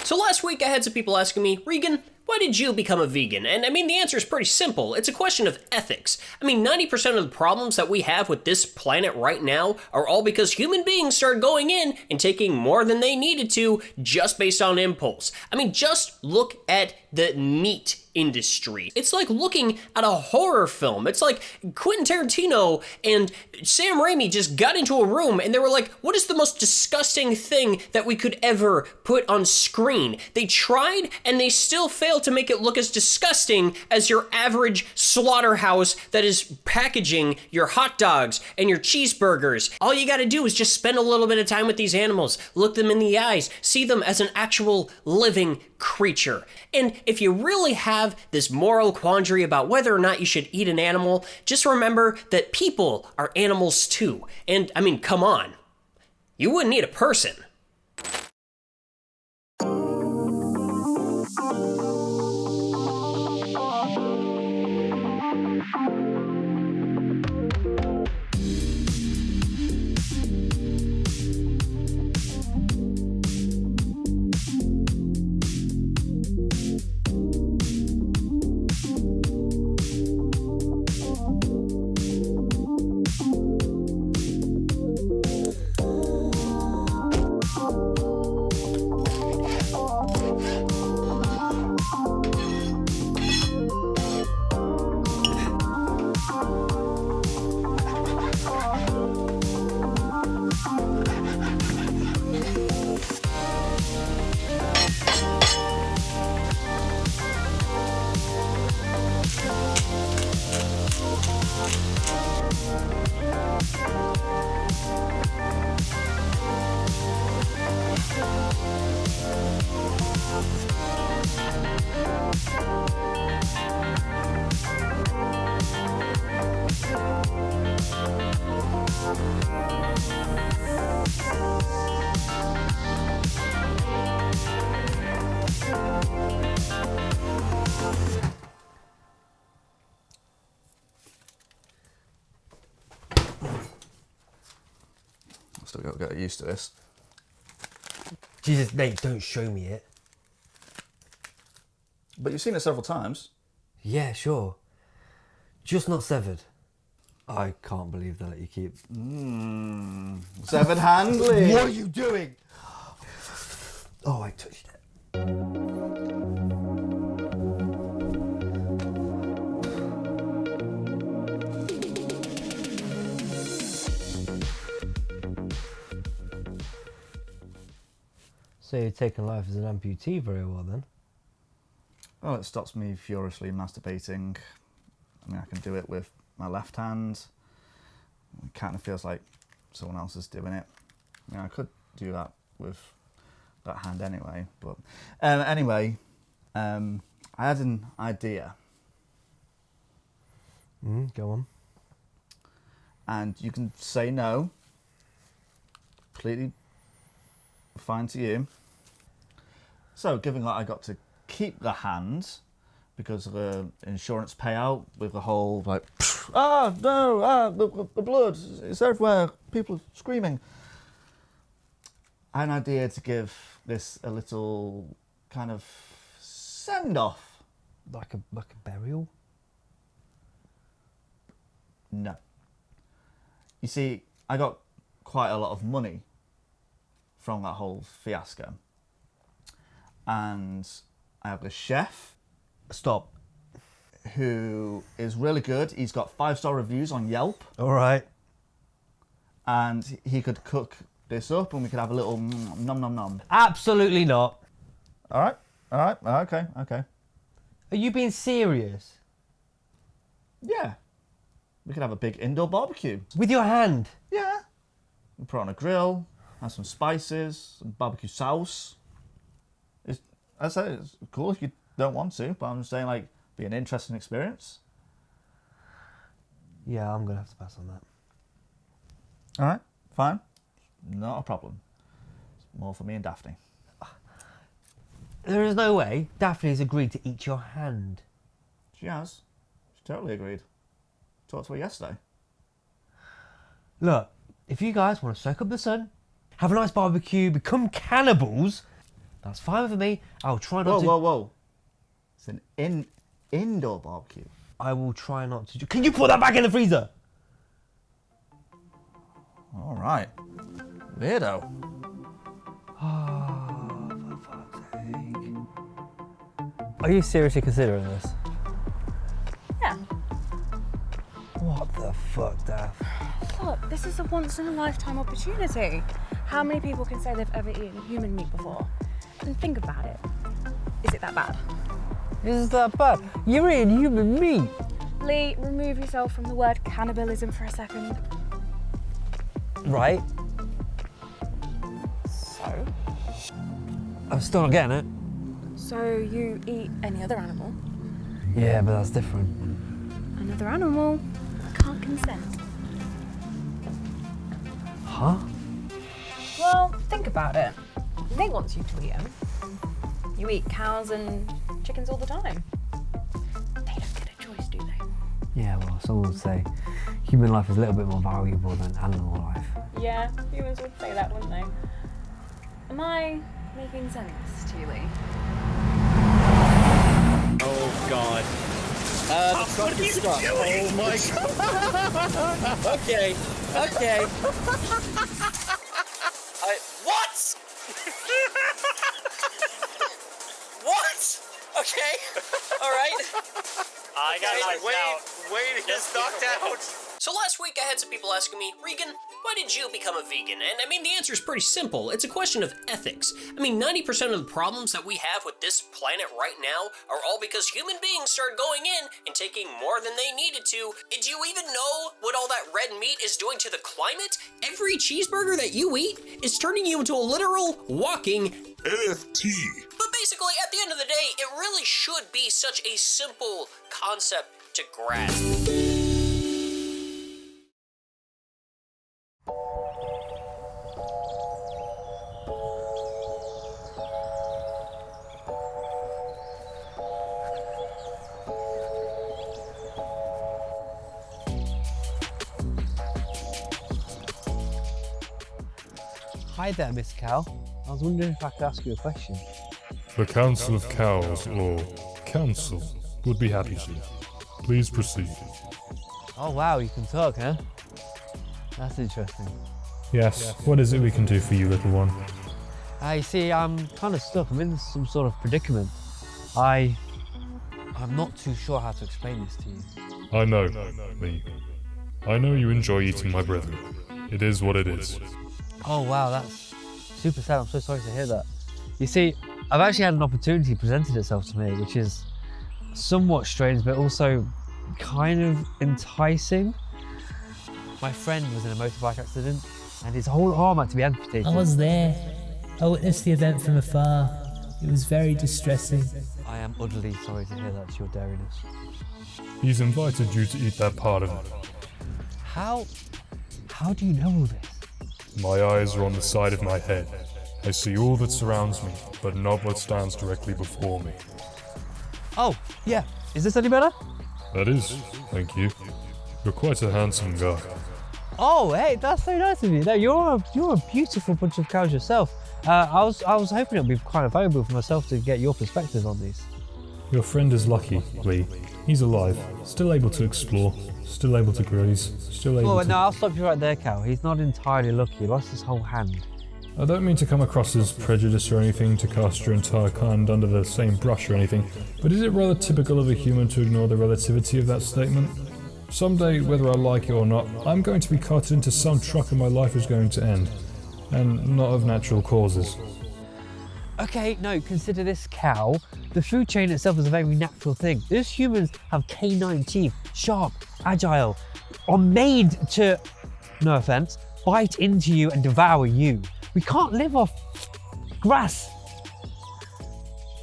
So last week I had some people asking me, Regan, why did you become a vegan? And I mean, the answer is pretty simple. It's a question of ethics. I mean, 90% of the problems that we have with this planet right now are all because human beings started going in and taking more than they needed to just based on impulse. I mean, just look at the meat industry. It's like looking at a horror film. It's like Quentin Tarantino and Sam Raimi just got into a room and they were like, what is the most disgusting thing that we could ever put on screen? They tried and they still failed to make it look as disgusting as your average slaughterhouse that is packaging your hot dogs and your cheeseburgers. All you gotta do is just spend a little bit of time with these animals, look them in the eyes, see them as an actual living creature. And if you really have this moral quandary about whether or not you should eat an animal, just remember that people are animals too. And I mean, come on. You wouldn't eat a person. Still got to get used to this. Jesus, mate, don't show me it. But you've seen it several times. Yeah, sure. Just not severed. I can't believe they let you keep... Severed handling. What are you doing? Oh, I touched it. So you're taking life as an amputee very well then? Well, it stops me furiously masturbating. I mean, I can do it with my left hand. It kind of feels like someone else is doing it. I mean, I could do that with that hand anyway. But anyway, I had an idea. Go on. And you can say no. Completely fine to you. So, given that I got to keep the hand because of the insurance payout with the whole like, the blood, it's everywhere, people are screaming. I had an idea to give this a little kind of send-off. Like a burial? No. You see, I got quite a lot of money from that whole fiasco. And I have a chef. Stop. Who is really good. He's got 5-star reviews on Yelp. All right. And he could cook this up and we could have a little nom nom nom. Absolutely not. All right. Okay. Are you being serious? Yeah. We could have a big indoor barbecue. With your hand? Yeah. We put it on a grill, have some spices, some barbecue sauce. I said it's cool if you don't want to, but I'm just saying, like, be an interesting experience. Yeah, I'm going to have to pass on that. All right, fine. Not a problem. It's more for me and Daphne. There is no way Daphne's agreed to eat your hand. She has. She totally agreed. Talked to her yesterday. Look, if you guys want to soak up the sun, have a nice barbecue, become cannibals, That's fine with me. I'll try not to... Whoa. It's an indoor barbecue. I will try not to... Can you put that back in the freezer? All right. Weirdo. Oh, for fuck's sake. Are you seriously considering this? Yeah. What the fuck, Daff? Look, this is a once-in-a-lifetime opportunity. How many people can say they've ever eaten human meat before? And think about it. Is it that bad? Is that bad? You're eating human meat. Lee, remove yourself from the word cannibalism for a second. Right. So? I'm still not getting it. So you eat any other animal? Yeah, but that's different. Another animal can't consent. Huh? Well, think about it. They want you to eat them. You eat cows and chickens all the time. They don't get a choice, do they? Yeah, well, someone would say human life is a little bit more valuable than animal life. Yeah, humans would say that, wouldn't they? Am I making sense to you, Lee? Oh God. The truck is stuck. Oh my God. Okay. What? What? Okay. All right. I got wait, it gets knocked out. So last week I had some people asking me, Regan, why did you become a vegan? And I mean, the answer is pretty simple. It's a question of ethics. I mean, 90% of the problems that we have with this planet right now are all because human beings started going in and taking more than they needed to. And do you even know what all that red meat is doing to the climate? Every cheeseburger that you eat is turning you into a literal walking NFT. But basically, at the end of the day, it really should be such a simple concept to grasp. Hi there, Miss Cow. I was wondering if I could ask you a question. The Council of Cows, or Council, would be happy to. Please proceed. Oh wow, you can talk, huh? That's interesting. Yes, what is it we can do for you, little one? You see, I'm kind of stuck. I'm in some sort of predicament. I'm not too sure how to explain this to you. I know, Lee. I know you enjoy eating my brethren. It is what it is. Oh wow, that's super sad. I'm so sorry to hear that. You see, I've actually had an opportunity presented itself to me, which is somewhat strange, but also kind of enticing. My friend was in a motorbike accident, and his whole arm had to be amputated. I was there. I witnessed the event from afar. It was very distressing. I am utterly sorry to hear that, Your Dariness. He's invited you to eat that part of it. How do you know all this? My eyes are on the side of my head. I see all that surrounds me, but not what stands directly before me. Oh, yeah. Is this any better? That is, thank you. You're quite a handsome guy. Oh, hey, that's so nice of you. No, you're a beautiful bunch of cows yourself. I was hoping it would be kind of valuable for myself to get your perspective on these. Your friend is lucky, Lee. He's alive, still able to explore, still able to graze, still able to... No, I'll stop you right there, Cal. He's not entirely lucky. He lost his whole hand. I don't mean to come across as prejudiced or anything, to cast your entire kind under the same brush or anything, but is it rather typical of a human to ignore the relativity of that statement? Someday, whether I like it or not, I'm going to be carted into some truck and my life is going to end. And not of natural causes. Okay, no, consider this, Cal. The food chain itself is a very natural thing. Those humans have canine teeth, sharp, agile, are made to, no offense, bite into you and devour you. We can't live off grass.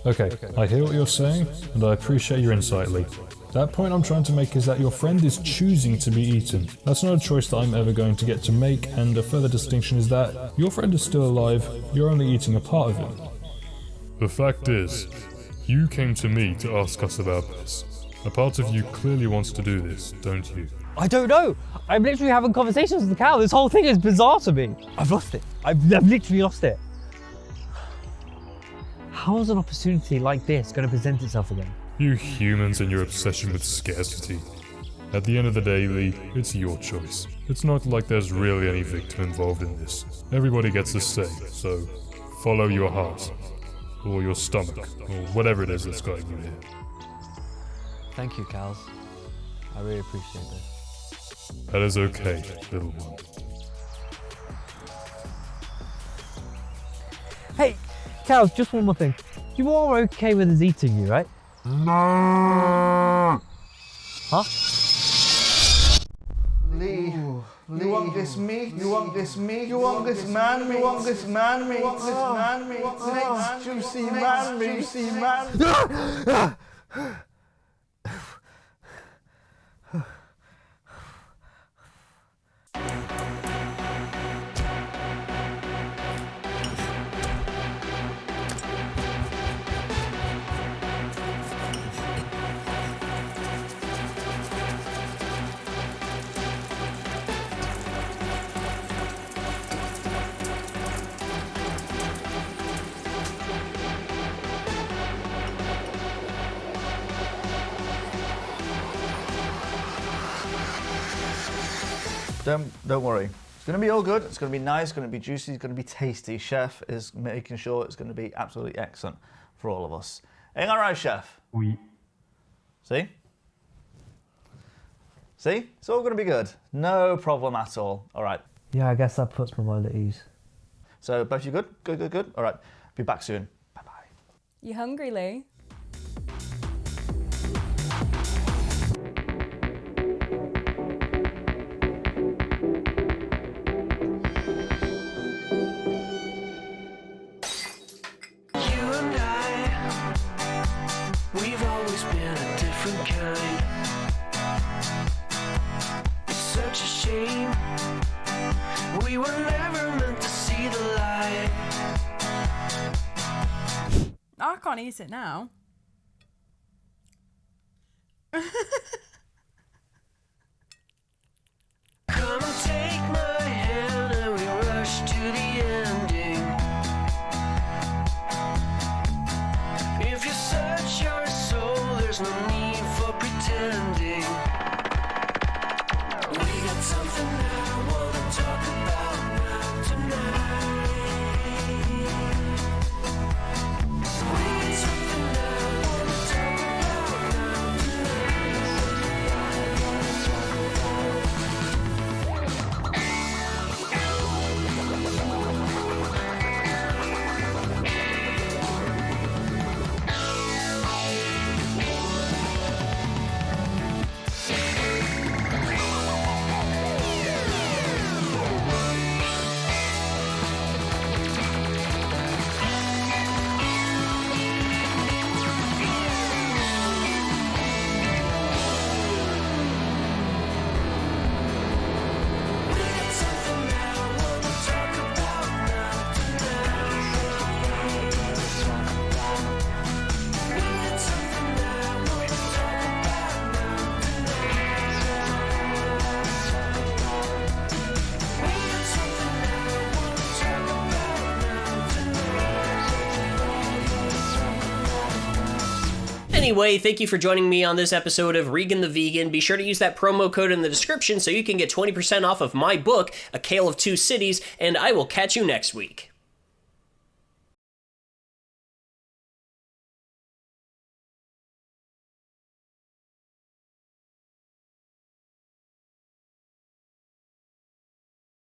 Okay, I hear what you're saying, and I appreciate your insight, Lee. That point I'm trying to make is that your friend is choosing to be eaten. That's not a choice that I'm ever going to get to make, and a further distinction is that your friend is still alive, you're only eating a part of him. The fact is, you came to me to ask us about this. A part of you clearly wants to do this, don't you? I don't know. I'm literally having conversations with the cow. This whole thing is bizarre to me. I've lost it. I've literally lost it. how is an opportunity like this going to present itself again? You humans and your obsession with scarcity. At the end of the day, Lee, it's your choice. It's not like there's really any victim involved in this. Everybody gets a say, so follow your heart. Or your stomach, or whatever it is that's got you here. Thank you, Cals. I really appreciate this. That is okay, little one. Hey, Cals, just one more thing. You are okay with us eating you, right? No. Huh? Lee, you want this meat? You want this meat? You want this man meat? You want this man meat? You want this man meat? Next juicy man meat? Juicy man. Don't worry. It's going to be all good. It's going to be nice. It's going to be juicy. It's going to be tasty. Chef is making sure it's going to be absolutely excellent for all of us. Ain't that right, Chef? Oui. See? See? It's all going to be good. No problem at all. All right. Yeah, I guess that puts my mind at ease. So both you good? Good. All right. Be back soon. Bye-bye. You hungry, Lee? We've always been a different kind. It's such a shame. We were never meant to see the light. I can't eat it now. Come and take my hand and we rush to the ending. If you search your soul, there's no need for pretending. We got something that I wanna talk about now tonight. We got something that I wanna talk about now Anyway, thank you for joining me on this episode of Regan the Vegan. Be sure to use that promo code in the description so you can get 20% off of my book, A Tale of Two Cities, and I will catch you next week.